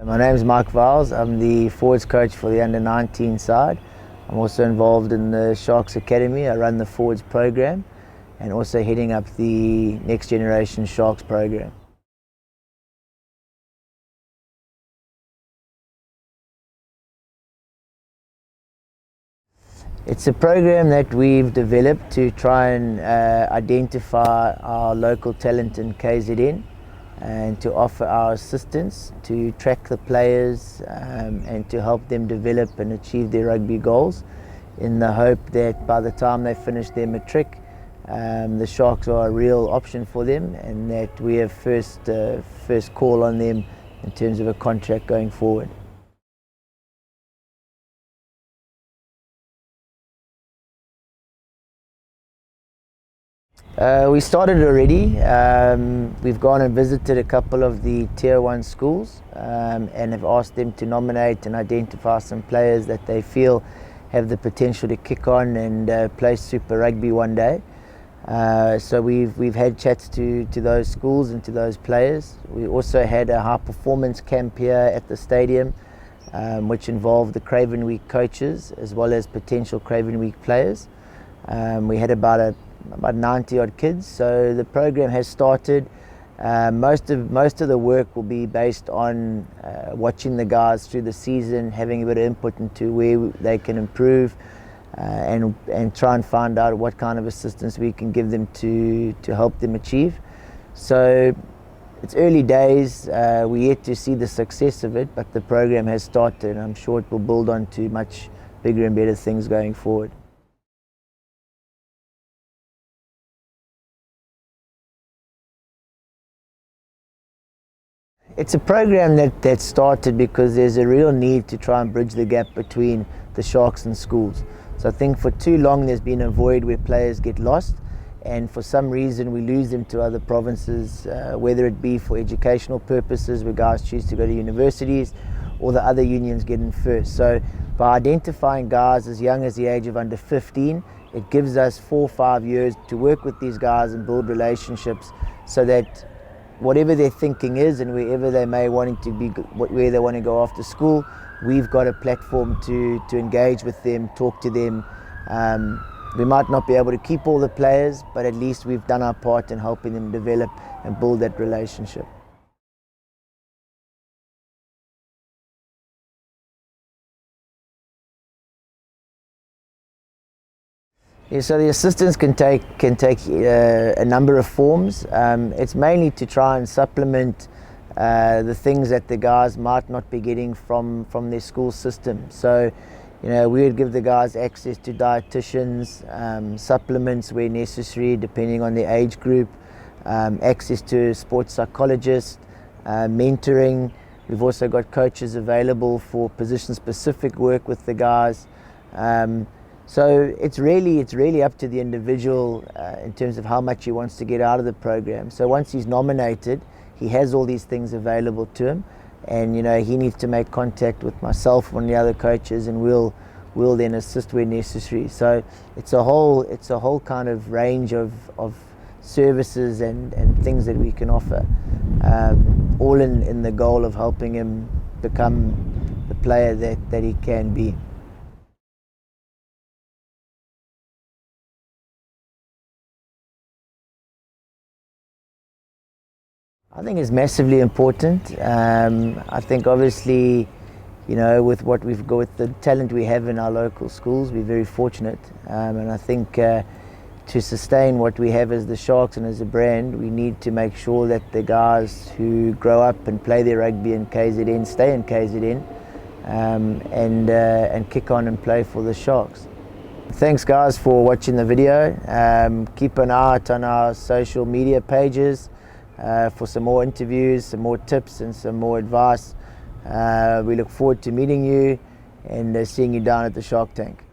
My name is Mike Vowels. I'm the forwards coach for the under-19 side. I'm also involved in the Sharks Academy. I run the forwards program and also heading up the Next Generation Sharks program. It's a program that we've developed to try and identify our local talent in KZN and to offer our assistance to track the players and to help them develop and achieve their rugby goals, in the hope that by the time they finish their matric, the Sharks are a real option for them and that we have first call on them in terms of a contract going forward. We started already. We've gone and visited a couple of the Tier 1 schools and have asked them to nominate and identify some players that they feel have the potential to kick on and play Super Rugby one day. So we've had chats to those schools and to those players. We also had a high performance camp here at the stadium, which involved the Craven Week coaches as well as potential Craven Week players. We had about 90 odd kids, so the program has started. Most of the work will be based on watching the guys through the season, having a bit of input into where they can improve, and try and find out what kind of assistance we can give them to help them achieve. So it's early days, we're yet to see the success of it, but the program has started and I'm sure it will build on to much bigger and better things going forward. It's a program that started because there's a real need to try and bridge the gap between the Sharks and schools. So I think for too long there's been a void where players get lost, and for some reason we lose them to other provinces, whether it be for educational purposes where guys choose to go to universities, or the other unions get in first. So by identifying guys as young as the age of under 15, it gives us 4 or 5 years to work with these guys and build relationships so that whatever their thinking is and wherever they may wanting to be, where they want to go after school, we've got a platform to engage with them, talk to them. We might not be able to keep all the players, but at least we've done our part in helping them develop and build that relationship. Yeah, so the assistance can take a number of forms. It's mainly to try and supplement the things that the guys might not be getting from their school system. So, we would give the guys access to dietitians, supplements where necessary, depending on their age group, access to sports psychologists, mentoring. We've also got coaches available for position-specific work with the guys. So it's really up to the individual in terms of how much he wants to get out of the program. So once he's nominated, he has all these things available to him, and he needs to make contact with myself, one of the other coaches, and we'll then assist where necessary. So it's a whole kind of range of services and things that we can offer, all in the goal of helping him become the player that he can be. I think it's massively important. I think obviously, with what we've got, with the talent we have in our local schools, we're very fortunate. And I think to sustain what we have as the Sharks and as a brand, we need to make sure that the guys who grow up and play their rugby in KZN stay in KZN and kick on and play for the Sharks. Thanks guys for watching the video. Keep an eye out on our social media pages for some more interviews, some more tips and some more advice. We look forward to meeting you and seeing you down at the Shark Tank.